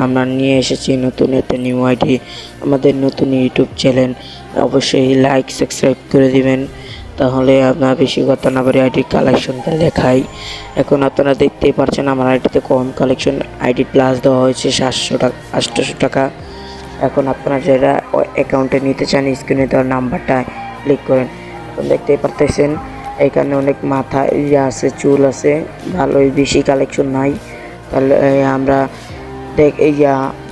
আমরা নিয়ে এসেছি নতুন একটা নিউ আইডি, আমাদের নতুন ইউটিউব চ্যানেল। অবশ্যই লাইক সাবস্ক্রাইব করে দিবেন, তাহলে আপনার বেশি কথা না বলে আইডির কালেকশনটা দেখাই। এখন আপনারা দেখতেই পাচ্ছেন আমার আইডিতে কম কালেকশন, আইডি প্লাস দেওয়া হয়েছে 700 টাকা 800 টাকা। এখন আপনারা যারা অ্যাকাউন্টে নিতে চান স্ক্রিনে দেওয়ার নাম্বারটা ক্লিক করেন। এখন দেখতেই পারতেছেন এখানে অনেক মাথা আছে, চুল আছে, ভালোই বেশি কালেকশন নাই। তাহলে আমরা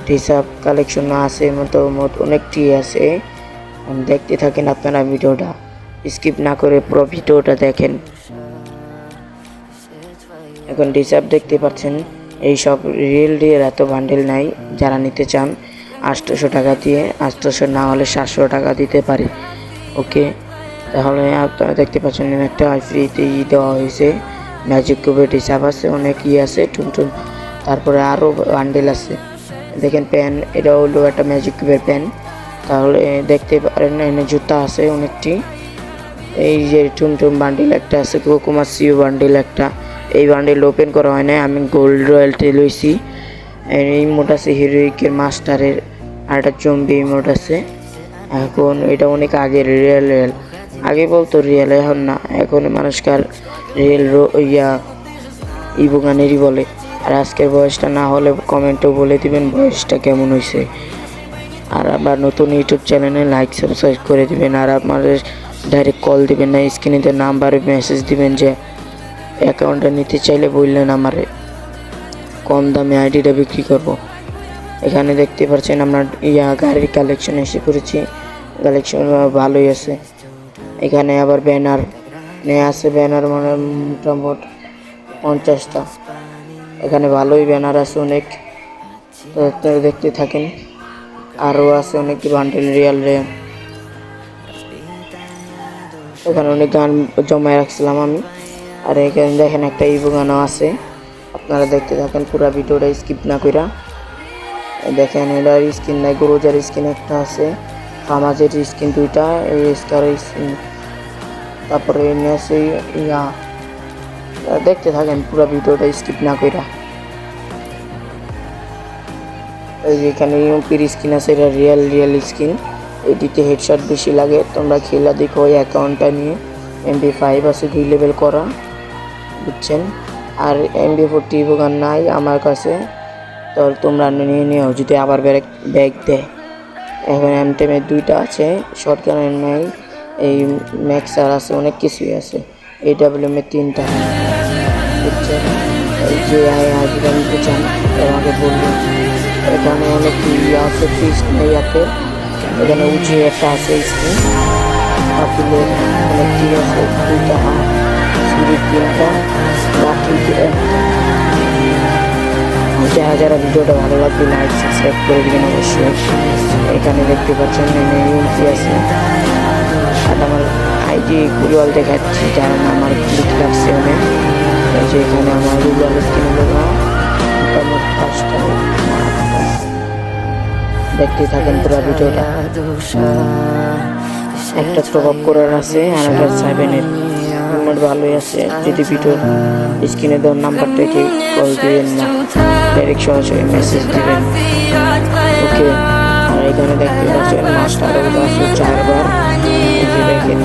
ডিসাব কালেকশন আছে মোট অনেকটি আছে। দেখতে থাকেন আপনারা ভিডিওটা, স্কিপ না করে পুরো ভিডিওটা দেখেন। এখন ডিসাব দেখতে পাচ্ছেন, এই সব রিয়েল এত বান্ডেল নাই। যারা নিতে চান 800 টাকা দিয়ে, 800 না হলে 700 টাকা দিতে পারে। ওকে, তাহলে আপনারা দেখতে পাচ্ছেন একটা ফ্রিতে দেওয়া হয়েছে, ম্যাজিক কিউবের ডিসাব আছে, অনেক আছে টুনটুন। তারপরে আরও বান্ডেল আছে, দেখেন প্যান, এটা হলো একটা ম্যাজিক কিউবের প্যান। তাহলে দেখতে পারেন এখানে জুতা আছে অনেকটি। এই যে টুনটুন বান্ডেল একটা আছে, কোকুমা সিও বান্ডেল একটা। এই বান্ডেল ওপেন করা হয় না, আমি গোল্ড রয়্যালটি লইছি। এই মোড আছে হিরোইকের মাস্টারের, আর একটা জম্বি মোড আছে। এখন এটা অনেক আগের রিয়েল আগে বলতো রিয়েল, এখন না, এখন মানুষকার রিয়েল ইবুগানেরই বলে। আর আজকের বয়সটা না হলে কমেন্টেও বলে দিবেন বয়সটা কেমন হয়েছে। আর আবার নতুন ইউটিউব চ্যানেলে লাইক সাবস্ক্রাইব করে দিবেন। আর আপনাদের ডাইরেক্ট কল দিবেন না, স্ক্রিনে নাম্বারে মেসেজ দিবেন যে অ্যাকাউন্টটা নিতে চাইলে বললেন আমারে, কম দামে আইডিটা বিক্রি করব। এখানে দেখতে পাচ্ছেন আমরা গাড়ির কালেকশন এসে করেছি, কালেকশন ভালোই আছে। এখানে আবার ব্যানার নিয়ে আছে, ব্যানার মানে মোটামুটি 50টা। এখানে ভালোই ব্যানার আছে অনেক, তো আপনারা দেখতে থাকেন। আরও আছে অনেক বান্ডেল রিয়েল। এখানে অনেক গান জমায় রাখছিলাম আমি। আর এখানে দেখেন একটা ইভো গানও আছে, আপনারা দেখতে থাকেন পুরো ভিডিওটা স্কিপ না কইরা। দেখেন এটার স্কিন নাই, গরুজার স্কিন একটা আছে, ফামাজের স্কিন 2টা, এই স্কারের স্কিন। তারপরে এমনি আছে দেখতে থাকেন পুরো ভিডিওটা স্কিপ না কইরা। এই যে এখানে ইউপির স্কিন আছে, এটা রিয়েল স্কিন। এটিতে হেডশট বেশি লাগে, তোমরা খেলা দেখো। ওই অ্যাকাউন্টটা নিয়ে MB5 আছে 2 লেভেল করা, বুঝছেন। আর MB40 গান নাই আমার কাছে, তাহলে তোমরা নিয়ে নিও যদি আবার ব্যাগ দেয়। এখন M10 2টা আছে, শর্টগানের নাই, এই ম্যাক্সার আছে, অনেক কিছুই আছে। AWM 3টা, বুঝছেন। এই যে আইডিটা নিতে চান আমাকে বলবেন। এখানে অনেক আছে ফিস নেই আছে, এখানে উঁচু একটা আছে স্ক্রিন, আপিলের অনেকটি আছে, 2টা সিরিজ 3টা, লাঠি যারা ভিডিওটা ভালো লাগবে লাইক সাবস্ক্রাইব করে দিবেন অবশ্যই। এখানে দেখতে পাচ্ছেন ইউএমপি আছে। আর আমার আইডি গুগল দেখাচ্ছি, যারা আমার ক্লিক লাগছে অনেক। এই যে এখানে আমার গুগল স্ক্রিনে মোটামুটি 5টা, দেখতে থাকেন পুরো ভিডিওটা। একটা প্রভাব করার আছে, আর একটা 7-এর নম্বর ভালোই আছে। যদি ভিডিও স্ক্রিনে দেওয়ার নাম্বারটাকে কল দিবেন না, ডাইরেক্ট সরাসরি মেসেজ দিবেন। ওকে, আর এখানে দেখতে পাচ্ছেন মাস্টার আছে 4বার, দেখেন।